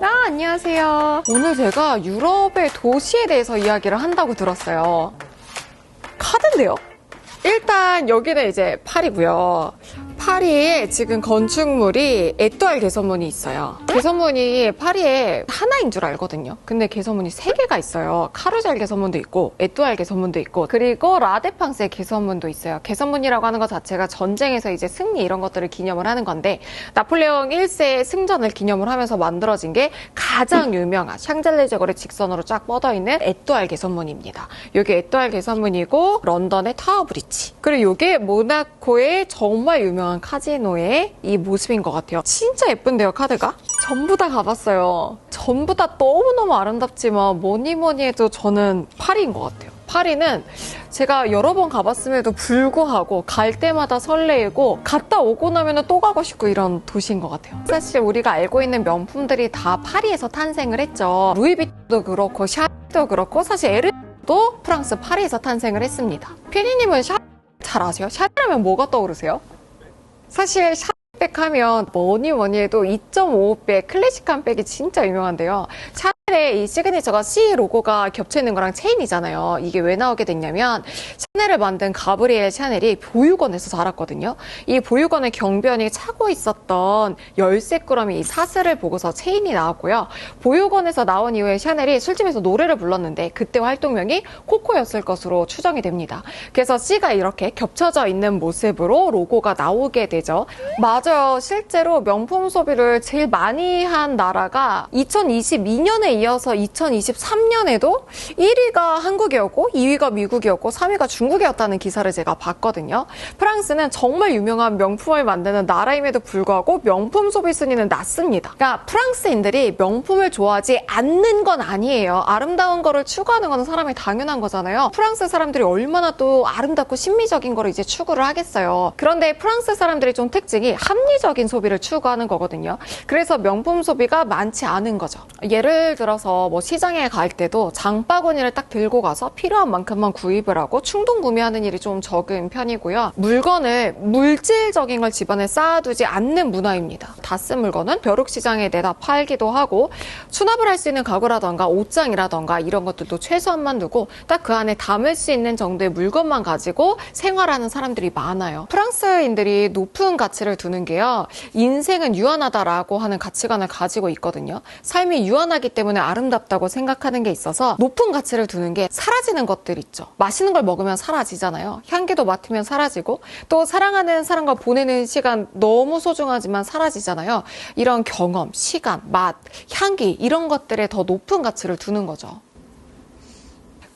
안녕하세요. 오늘 제가 유럽의 도시에 대해서 이야기를 한다고 들었어요. 카드인데요? 일단 여기는 이제 파리고요. 파리에 지금 건축물이 에뚜알 개선문이 있어요. 개선문이 파리에 하나인 줄 알거든요. 근데 개선문이 3개가 있어요. 카루젤 개선문도 있고 에뚜알 개선문도 있고 그리고 라데팡스 개선문도 있어요. 개선문이라고 하는 것 자체가 전쟁에서 이제 승리 이런 것들을 기념을 하는 건데 나폴레옹 1세의 승전을 기념을 하면서 만들어진 게 가장 유명한 샹젤리제 거리 직선으로 쫙 뻗어있는 에뚜알 개선문입니다. 여기 에뚜알 개선문이고 런던의 타워 브릿지 그리고 이게 모나코의 정말 유명한 카지노의 이 모습인 것 같아요. 진짜 예쁜데요, 카드가? 전부 다 가봤어요. 전부 다 너무너무 아름답지만 뭐니 해도 저는 파리인 것 같아요. 파리는 제가 여러 번 가봤음에도 불구하고 갈 때마다 설레이고 갔다 오고 나면 또 가고 싶고 이런 도시인 것 같아요. 사실 우리가 알고 있는 명품들이 다 파리에서 탄생을 했죠. 루이비통도 그렇고 샤넬도 그렇고 사실 에르도 프랑스 파리에서 탄생을 했습니다. 피디님은 샤넬 잘 아세요? 샤넬하면 뭐가 떠오르세요? 사실 샤넬백 하면 뭐니 해도 2.5배 클래식한 백이 진짜 유명한데요. 샤넬의 이 시그니처가 C 로고가 겹쳐있는 거랑 체인이잖아요. 이게 왜 나오게 됐냐면 샤넬을 만든 가브리엘 샤넬이 보육원에서 자랐거든요. 이 보육원의 경비원이 차고 있었던 열쇠 꾸러미 이 사슬을 보고서 체인이 나왔고요. 보육원에서 나온 이후에 샤넬이 술집에서 노래를 불렀는데 그때 활동명이 코코였을 것으로 추정이 됩니다. 그래서 C가 이렇게 겹쳐져 있는 모습으로 로고가 나오게 되죠. 맞아요. 실제로 명품 소비를 제일 많이 한 나라가 2022년에 이어서 2023년에도 1위가 한국이었고 2위가 미국이었고 3위가 중국이었다는 기사를 제가 봤거든요. 프랑스는 정말 유명한 명품을 만드는 나라임에도 불구하고 명품 소비 순위는 낮습니다. 그러니까 프랑스인들이 명품을 좋아하지 않는 건 아니에요. 아름다운 거를 추구하는 건 사람이 당연한 거잖아요. 프랑스 사람들이 얼마나 또 아름답고 신미적인 거를 이제 추구를 하겠어요. 그런데 프랑스 사람들이 좀 특징이 합리적인 소비를 추구하는 거거든요. 그래서 명품 소비가 많지 않은 거죠. 예를 들어서 뭐 시장에 갈 때도 장바구니를 딱 들고 가서 필요한 만큼만 구입을 하고 충동 구매하는 일이 좀 적은 편이고요. 물건을 물질적인 걸 집안에 쌓아두지 않는 문화입니다. 다 쓴 물건은 벼룩시장에 내다 팔기도 하고 수납을 할 수 있는 가구라던가 옷장이라던가 이런 것들도 최소한만 두고 딱 그 안에 담을 수 있는 정도의 물건만 가지고 생활하는 사람들이 많아요. 프랑스인들이 높은 가치를 두는 게요. 인생은 유한하다라고 하는 가치관을 가지고 있거든요. 삶이 유한하기 때문에 아름답다고 생각하는 게 있어서 높은 가치를 두는 게 사라지는 것들 있죠. 맛있는 걸 먹으면 사라지잖아요. 향기도 맡으면 사라지고 또 사랑하는 사람과 보내는 시간 너무 소중하지만 사라지잖아요. 이런 경험, 시간, 맛, 향기 이런 것들에 더 높은 가치를 두는 거죠.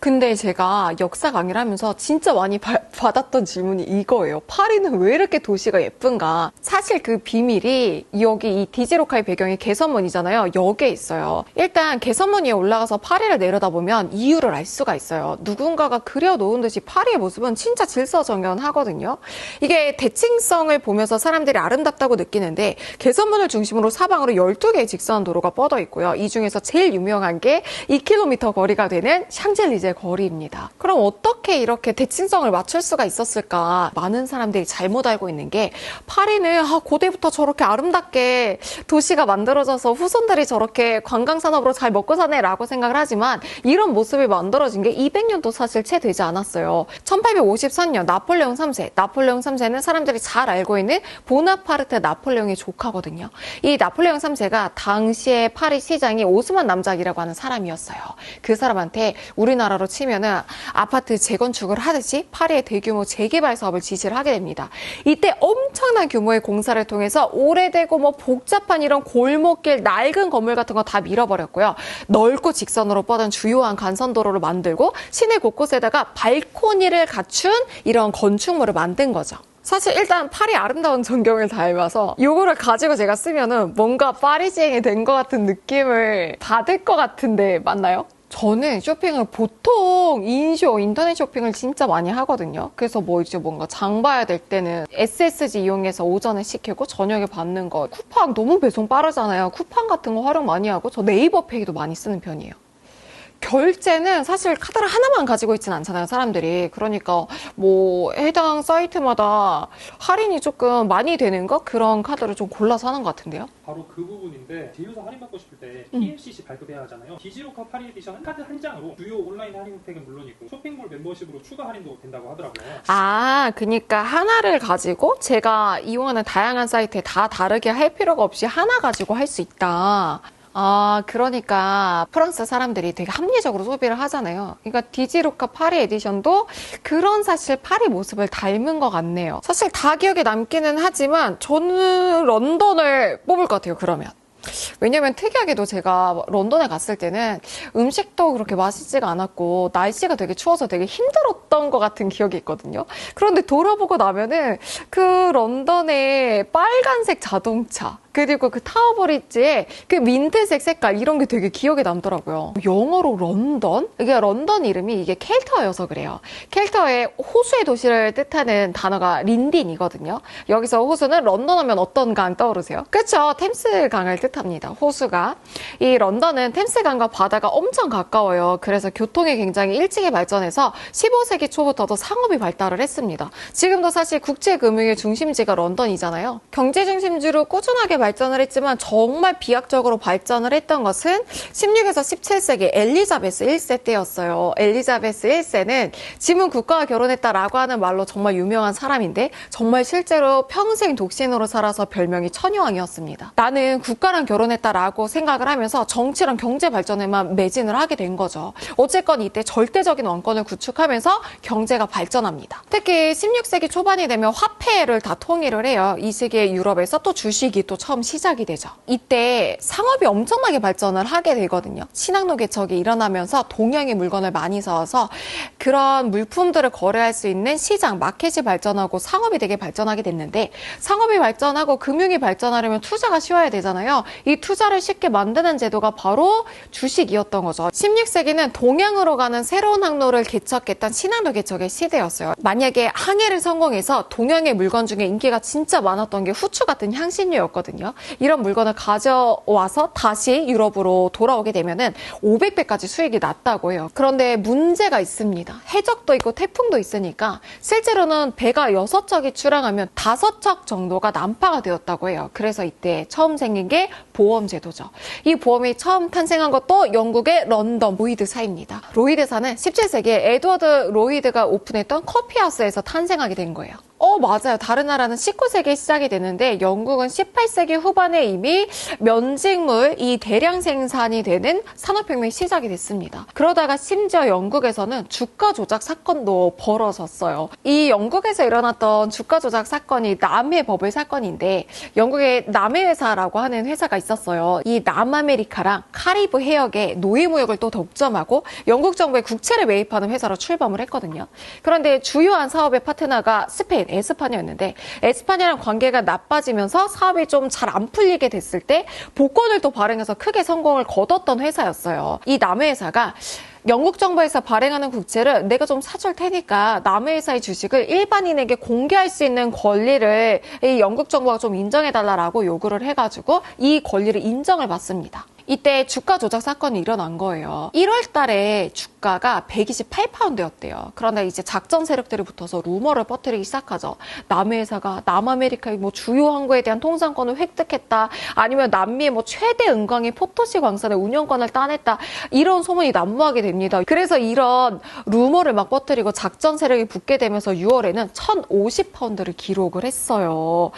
근데 제가 역사 강의를 하면서 진짜 많이 받았던 질문이 이거예요. 파리는 왜 이렇게 도시가 예쁜가? 사실 그 비밀이 여기 이 디지로카의 배경이 개선문이잖아요. 여기에 있어요. 일단 개선문 위에 올라가서 파리를 내려다보면 이유를 알 수가 있어요. 누군가가 그려놓은 듯이 파리의 모습은 진짜 질서정연하거든요. 이게 대칭성을 보면서 사람들이 아름답다고 느끼는데 개선문을 중심으로 사방으로 12개의 직선 도로가 뻗어 있고요. 이 중에서 제일 유명한 게 2km 거리가 되는 샹젤리제 거리입니다. 그럼 어떻게 이렇게 대칭성을 맞출 수가 있었을까? 많은 사람들이 잘못 알고 있는 게 파리는 고대부터 저렇게 아름답게 도시가 만들어져서 후손들이 저렇게 관광산업으로 잘 먹고 사네라고 생각을 하지만 이런 모습이 만들어진 게 200년도 사실 채 되지 않았어요. 1853년 나폴레옹 3세. 나폴레옹 3세는 사람들이 잘 알고 있는 보나파르트 나폴레옹의 조카거든요. 이 나폴레옹 3세가 당시에 파리 시장이 오스만 남작이라고 하는 사람이었어요. 그 사람한테 우리나라로 치면은 아파트 재건축을 하듯이 파리의 대규모 재개발 사업을 지시를 하게 됩니다. 이때 엄청난 규모의 공사를 통해서 오래되고 뭐 복잡한 이런 골목길 낡은 건물 같은 거 다 밀어버렸고요. 넓고 직선으로 뻗은 주요한 간선도로를 만들고 시내 곳곳에다가 발코니를 갖춘 이런 건축물을 만든 거죠. 사실 일단 파리 아름다운 전경을 닮아서 이거를 가지고 제가 쓰면은 뭔가 파리지앵이 된 것 같은 느낌을 받을 것 같은데 맞나요? 저는 쇼핑을 보통 인터넷 쇼핑을 진짜 많이 하거든요. 그래서 뭐 이제 뭔가 장 봐야 될 때는 SSG 이용해서 오전에 시키고 저녁에 받는 거. 쿠팡 너무 배송 빠르잖아요. 쿠팡 같은 거 활용 많이 하고 저 네이버 페이도 많이 쓰는 편이에요. 결제는 사실 카드를 하나만 가지고 있진 않잖아요, 사람들이. 그러니까 뭐 해당 사이트마다 할인이 조금 많이 되는 거? 그런 카드를 좀 골라서 하는 것 같은데요. 바로 그 부분인데 제휴사 할인받고 싶을 때 PLCC 발급해야 하잖아요. 디지로카 파리 에디션은 카드 한 장으로 주요 온라인 할인 혜택은 물론이고 쇼핑몰 멤버십으로 추가 할인도 된다고 하더라고요. 그러니까 하나를 가지고 제가 이용하는 다양한 사이트에 다 다르게 할 필요가 없이 하나 가지고 할 수 있다. 그러니까 프랑스 사람들이 되게 합리적으로 소비를 하잖아요. 그러니까 디지로카 파리 에디션도 그런 사실 파리 모습을 닮은 것 같네요. 사실 다 기억에 남기는 하지만 저는 런던을 뽑을 것 같아요, 그러면. 왜냐면 특이하게도 제가 런던에 갔을 때는 음식도 그렇게 맛있지가 않았고 날씨가 되게 추워서 되게 힘들었던 것 같은 기억이 있거든요. 그런데 돌아보고 나면은 그 런던의 빨간색 자동차 그리고 그 타워브리지의 그 민트색 색깔 이런 게 되게 기억에 남더라고요. 영어로 런던? 이게 런던 이름이 이게 켈터여서 그래요. 켈터의 호수의 도시를 뜻하는 단어가 린딘이거든요. 여기서 호수는 런던 하면 어떤 강 떠오르세요? 그렇죠. 템스 강을 뜻합니다. 호수가. 이 런던은 템스 강과 바다가 엄청 가까워요. 그래서 교통이 굉장히 일찍이 발전해서 15세기 초부터도 상업이 발달을 했습니다. 지금도 사실 국제금융의 중심지가 런던이잖아요. 경제 중심지로 꾸준하게 발전을 했지만 정말 비약적으로 발전을 했던 것은 16에서 17세기 엘리자베스 1세 때였어요. 엘리자베스 1세는 지문 국가와 결혼했다라고 하는 말로 정말 유명한 사람인데 정말 실제로 평생 독신으로 살아서 별명이 처녀왕이었습니다. 나는 국가랑 결혼했다라고 생각을 하면서 정치랑 경제 발전에만 매진을 하게 된 거죠. 어쨌건 이때 절대적인 왕권을 구축하면서 경제가 발전합니다. 특히 16세기 초반이 되면 화폐를 다 통일을 해요. 이 시기에 유럽에서 또 주식이 또 처음 시작이 되죠. 이때 상업이 엄청나게 발전을 하게 되거든요. 신항로 개척이 일어나면서 동양의 물건을 많이 사와서 그런 물품들을 거래할 수 있는 시장, 마켓이 발전하고 상업이 되게 발전하게 됐는데 상업이 발전하고 금융이 발전하려면 투자가 쉬워야 되잖아요. 이 투자를 쉽게 만드는 제도가 바로 주식이었던 거죠. 16세기는 동양으로 가는 새로운 항로를 개척했던 신항로 개척의 시대였어요. 만약에 항해를 성공해서 동양의 물건 중에 인기가 진짜 많았던 게 후추 같은 향신료였거든요. 이런 물건을 가져와서 다시 유럽으로 돌아오게 되면은 500배까지 수익이 났다고 해요. 그런데 문제가 있습니다. 해적도 있고 태풍도 있으니까 실제로는 배가 6척이 출항하면 5척 정도가 난파가 되었다고 해요. 그래서 이때 처음 생긴 게 보험제도죠. 이 보험이 처음 탄생한 것도 영국의 런던 로이드사입니다. 로이드사는 17세기에 에드워드 로이드가 오픈했던 커피하우스에서 탄생하게 된 거예요. 맞아요. 다른 나라는 19세기에 시작이 되는데 영국은 18세기 후반에 이미 면직물 이 대량 생산이 되는 산업혁명이 시작이 됐습니다. 그러다가 심지어 영국에서는 주가 조작 사건도 벌어졌어요. 이 영국에서 일어났던 주가 조작 사건이 남해 버블 사건인데 영국의 남해회사라고 하는 회사가 있었어요. 이 남아메리카랑 카리브 해역에 노예무역을 또 독점하고 영국 정부에 국채를 매입하는 회사로 출범을 했거든요. 그런데 주요한 사업의 파트너가 스페인, 에스파냐였는데 에스파냐랑 관계가 나빠지면서 사업이 좀 잘 안 풀리게 됐을 때 복권을 또 발행해서 크게 성공을 거뒀던 회사였어요. 이 남해회사가 영국 정부에서 발행하는 국채를 내가 좀 사줄 테니까 남의 회사의 주식을 일반인에게 공개할 수 있는 권리를 이 영국 정부가 좀 인정해달라고 요구를 해가지고 이 권리를 인정을 받습니다. 이때 주가 조작 사건이 일어난 거예요. 1월 달에 주가가 128파운드였대요. 그런데 이제 작전 세력들이 붙어서 루머를 퍼뜨리기 시작하죠. 남의 회사가 남아메리카의 뭐 주요 항구에 대한 통상권을 획득했다. 아니면 남미의 뭐 최대 은광인 포토시 광산의 운영권을 따냈다. 이런 소문이 난무하게 됩니다. 그래서 이런 루머를 막 퍼뜨리고 작전 세력이 붙게 되면서 6월에는 1,050파운드를 기록을 했어요.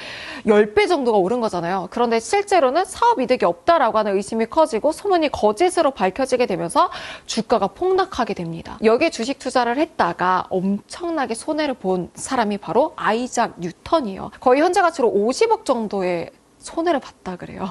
10배 정도가 오른 거잖아요. 그런데 실제로는 사업 이득이 없다라고 하는 의심이 커지고 소문이 거짓으로 밝혀지게 되면서 주가가 폭락하게 됩니다. 여기에 주식 투자를 했다가 엄청나게 손해를 본 사람이 바로 아이작 뉴턴이에요. 거의 현재 가치로 50억 정도의 손해를 봤다 그래요.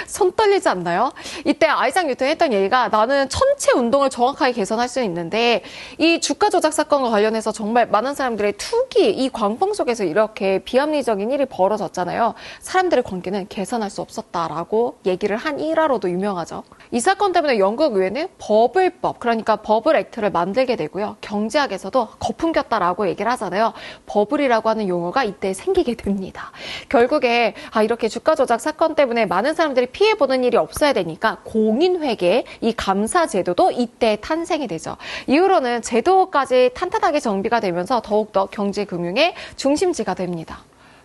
손 떨리지 않나요? 이때 아이작 뉴턴이 했던 얘기가 나는 천체 운동을 정확하게 계산할 수 있는데 이 주가 조작 사건과 관련해서 정말 많은 사람들의 투기, 이 광풍 속에서 이렇게 비합리적인 일이 벌어졌잖아요. 사람들의 관계는 계산할 수 없었다라고 얘기를 한 일화로도 유명하죠. 이 사건 때문에 영국 의회는 버블법, 그러니까 버블 액트를 만들게 되고요. 경제학에서도 거품 꼈다라고 얘기를 하잖아요. 버블이라고 하는 용어가 이때 생기게 됩니다. 결국에 이렇게 주가 조작 사건 때문에 많은 사람들이 피해보는 일이 없어야 되니까 공인회계, 이 감사 제도도 이때 탄생이 되죠. 이후로는 제도까지 탄탄하게 정비가 되면서 더욱더 경제금융의 중심지가 됩니다.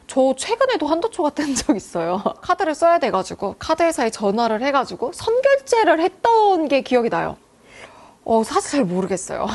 저 최근에도 한도초가 뜬 적 있어요. 카드를 써야 돼가지고 카드회사에 전화를 해가지고 선결제를 했던 게 기억이 나요. 사실 잘 모르겠어요.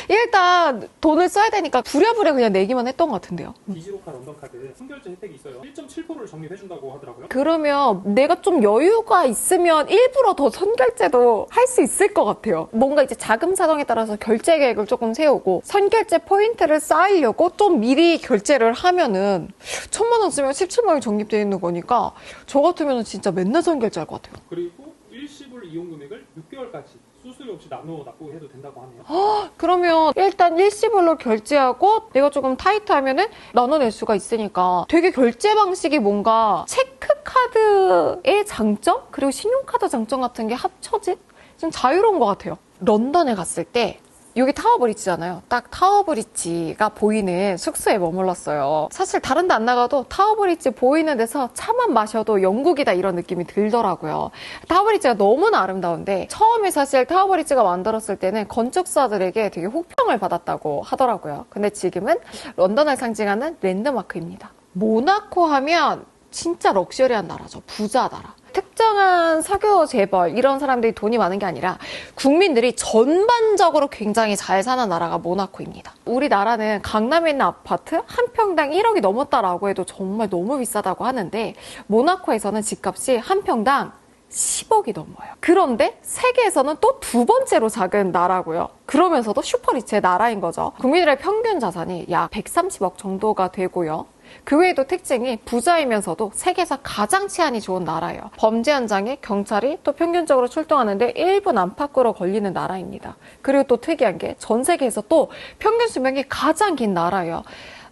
일단 돈을 써야 되니까 부랴부랴 그냥 내기만 했던 것 같은데요. 디지로카 런던카드 선결제 혜택이 있어요. 1.7%를 적립해준다고 하더라고요. 그러면 내가 좀 여유가 있으면 일부러 더 선결제도 할 수 있을 것 같아요. 뭔가 이제 자금 사정에 따라서 결제 계획을 조금 세우고 선결제 포인트를 쌓으려고 좀 미리 결제를 하면은 1,000만 원 쓰면 17만 원이 적립되어 있는 거니까 저 같으면 진짜 맨날 선결제할 것 같아요. 그리고 일시불 이용 금액을 6개월까지 수수료 없이 나눠 납부해도 된다고 하네요. 그러면 일단 일시불로 결제하고 내가 조금 타이트하면은 나눠낼 수가 있으니까 되게 결제 방식이 뭔가 체크카드의 장점? 그리고 신용카드 장점 같은 게 합쳐진 좀 자유로운 것 같아요. 런던에 갔을 때 여기 타워브리지잖아요. 딱 타워브리지가 보이는 숙소에 머물렀어요. 사실 다른 데 안 나가도 타워브리지 보이는 데서 차만 마셔도 영국이다 이런 느낌이 들더라고요. 타워브리지가 너무나 아름다운데 처음에 사실 타워브리지가 만들었을 때는 건축사들에게 되게 혹평을 받았다고 하더라고요. 근데 지금은 런던을 상징하는 랜드마크입니다. 모나코 하면 진짜 럭셔리한 나라죠. 부자 나라. 특정한 석유 재벌 이런 사람들이 돈이 많은 게 아니라 국민들이 전반적으로 굉장히 잘 사는 나라가 모나코입니다. 우리나라는 강남에 있는 아파트 한 평당 1억이 넘었다라고 해도 정말 너무 비싸다고 하는데 모나코에서는 집값이 한 평당 10억이 넘어요. 그런데 세계에서는 또 두 번째로 작은 나라고요. 그러면서도 슈퍼리치의 나라인 거죠. 국민들의 평균 자산이 약 130억 정도가 되고요. 그 외에도 특징이 부자이면서도 세계에서 가장 치안이 좋은 나라예요. 범죄 현장에 경찰이 또 평균적으로 출동하는데 1분 안팎으로 걸리는 나라입니다. 그리고 또 특이한 게 전 세계에서 또 평균 수명이 가장 긴 나라예요.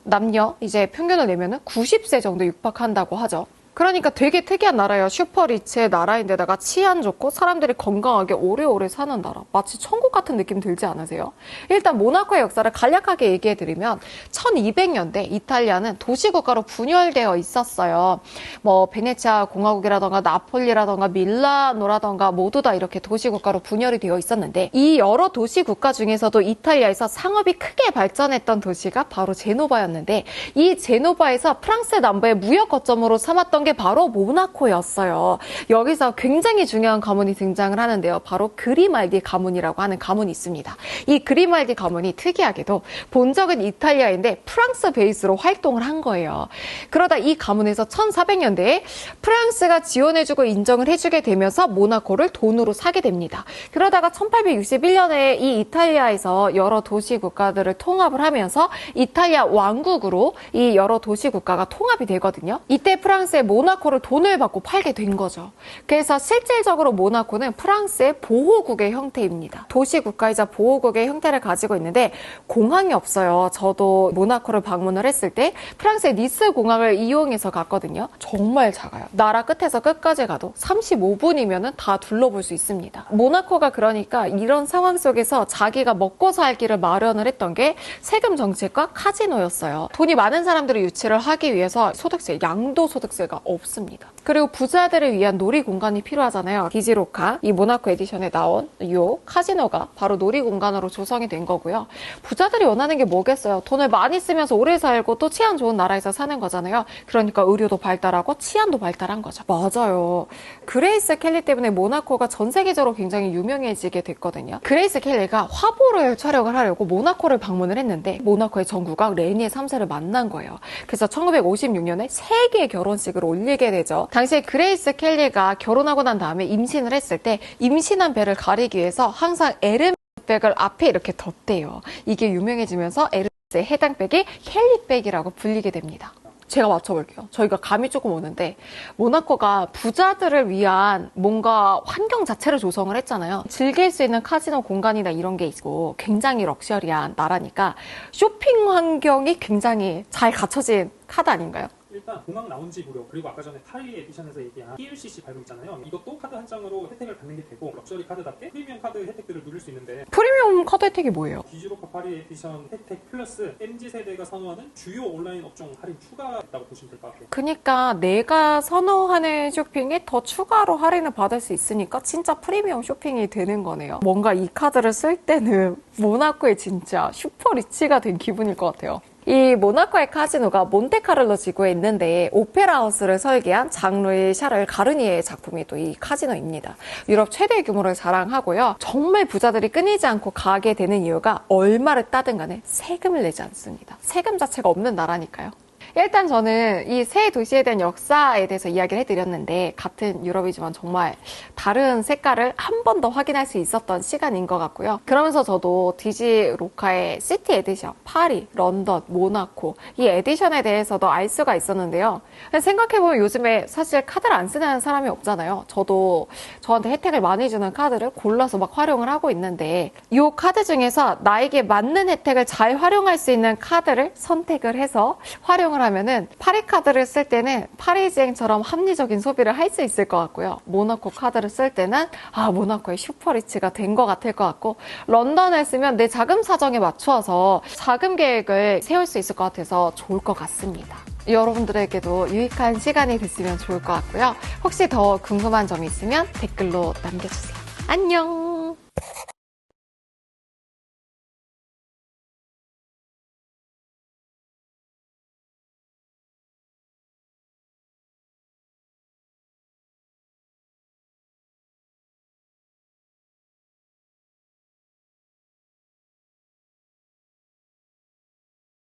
남녀 이제 평균을 내면은 90세 정도 육박한다고 하죠. 그러니까 되게 특이한 나라예요. 슈퍼리치의 나라인데다가 치안 좋고 사람들이 건강하게 오래오래 사는 나라. 마치 천국 같은 느낌 들지 않으세요? 일단 모나코의 역사를 간략하게 얘기해드리면 1200년대 이탈리아는 도시국가로 분열되어 있었어요. 뭐 베네치아 공화국이라던가 나폴리라던가 밀라노라던가 모두 다 이렇게 도시국가로 분열이 되어 있었는데 이 여러 도시국가 중에서도 이탈리아에서 상업이 크게 발전했던 도시가 바로 제노바였는데 이 제노바에서 프랑스 남부의 무역 거점으로 삼았던 게 바로 모나코였어요. 여기서 굉장히 중요한 가문이 등장을 하는데요. 바로 그리말디 가문이라고 하는 가문이 있습니다. 이 그리말디 가문이 특이하게도 본적은 이탈리아인데 프랑스 베이스로 활동을 한 거예요. 그러다 이 가문에서 1400년대에 프랑스가 지원해주고 인정을 해주게 되면서 모나코를 돈으로 사게 됩니다. 그러다가 1861년에 이 이탈리아에서 여러 도시 국가들을 통합을 하면서 이탈리아 왕국으로 이 여러 도시 국가가 통합이 되거든요. 이때 프랑스의 모나코를 돈을 받고 팔게 된 거죠. 그래서 실질적으로 모나코는 프랑스의 보호국의 형태입니다. 도시국가이자 보호국의 형태를 가지고 있는데 공항이 없어요. 저도 모나코를 방문을 했을 때 프랑스의 니스 공항을 이용해서 갔거든요. 정말 작아요. 나라 끝에서 끝까지 가도 35분이면 다 둘러볼 수 있습니다. 모나코가 그러니까 이런 상황 속에서 자기가 먹고 살 길을 마련을 했던 게 세금 정책과 카지노였어요. 돈이 많은 사람들을 유치를 하기 위해서 소득세, 양도소득세가 없습니다. 그리고 부자들을 위한 놀이 공간이 필요하잖아요. 디지로카, 이 모나코 에디션에 나온 이 카지노가 바로 놀이 공간으로 조성이 된 거고요. 부자들이 원하는 게 뭐겠어요? 돈을 많이 쓰면서 오래 살고 또 치안 좋은 나라에서 사는 거잖아요. 그러니까 의료도 발달하고 치안도 발달한 거죠. 맞아요. 그레이스 켈리 때문에 모나코가 전 세계적으로 굉장히 유명해지게 됐거든요. 그레이스 켈리가 화보를 촬영을 하려고 모나코를 방문을 했는데 모나코의 전국왕 레니의 3세를 만난 거예요. 그래서 1956년에 세계 결혼식을 올리게 되죠. 당시에 그레이스 켈리가 결혼하고 난 다음에 임신을 했을 때 임신한 배를 가리기 위해서 항상 에르메스백을 앞에 이렇게 덧대요. 이게 유명해지면서 에르메스의 해당 백이 켈리백이라고 불리게 됩니다. 제가 맞춰볼게요. 저희가 감이 조금 오는데 모나코가 부자들을 위한 뭔가 환경 자체를 조성을 했잖아요. 즐길 수 있는 카지노 공간이나 이런 게 있고 굉장히 럭셔리한 나라니까 쇼핑 환경이 굉장히 잘 갖춰진 카드 아닌가요? 일단 공항 라운지 무료, 그리고 아까 전에 파리 에디션에서 얘기한 PLCC 발급 있잖아요. 이것도 카드 한 장으로 혜택을 받는 게 되고, 럭셔리 카드답게 프리미엄 카드 혜택들을 누릴 수 있는데, 프리미엄 카드 혜택이 뭐예요? 디지로카 파리 에디션 혜택 플러스 MZ세대가 선호하는 주요 온라인 업종 할인 추가했다고 보시면 될 것 같아요. 그러니까 내가 선호하는 쇼핑에 더 추가로 할인을 받을 수 있으니까 진짜 프리미엄 쇼핑이 되는 거네요. 뭔가 이 카드를 쓸 때는 모나코의 진짜 슈퍼 리치가 된 기분일 것 같아요. 이 모나코의 카지노가 몬테카를로 지구에 있는데 오페라 하우스를 설계한 장루이 샤를 가르니에의 작품이 또 이 카지노입니다. 유럽 최대 규모를 자랑하고요. 정말 부자들이 끊이지 않고 가게 되는 이유가 얼마를 따든 간에 세금을 내지 않습니다. 세금 자체가 없는 나라니까요. 일단 저는 이 세 도시에 대한 역사에 대해서 이야기를 해드렸는데 같은 유럽이지만 정말 다른 색깔을 한 번 더 확인할 수 있었던 시간인 것 같고요. 그러면서 저도 디지로카의 시티 에디션, 파리, 런던, 모나코 이 에디션에 대해서도 알 수가 있었는데요. 생각해보면 요즘에 사실 카드를 안 쓰는 사람이 없잖아요. 저도 저한테 혜택을 많이 주는 카드를 골라서 막 활용을 하고 있는데 이 카드 중에서 나에게 맞는 혜택을 잘 활용할 수 있는 카드를 선택을 해서 활용을 하면은 파리 카드를 쓸 때는 파리지행처럼 합리적인 소비를 할 수 있을 것 같고요. 모나코 카드를 쓸 때는 모나코의 슈퍼리치가 된 것 같을 것 같고, 런던을 쓰면 내 자금 사정에 맞추어서 자금 계획을 세울 수 있을 것 같아서 좋을 것 같습니다. 여러분들에게도 유익한 시간이 됐으면 좋을 것 같고요. 혹시 더 궁금한 점이 있으면 댓글로 남겨주세요. 안녕!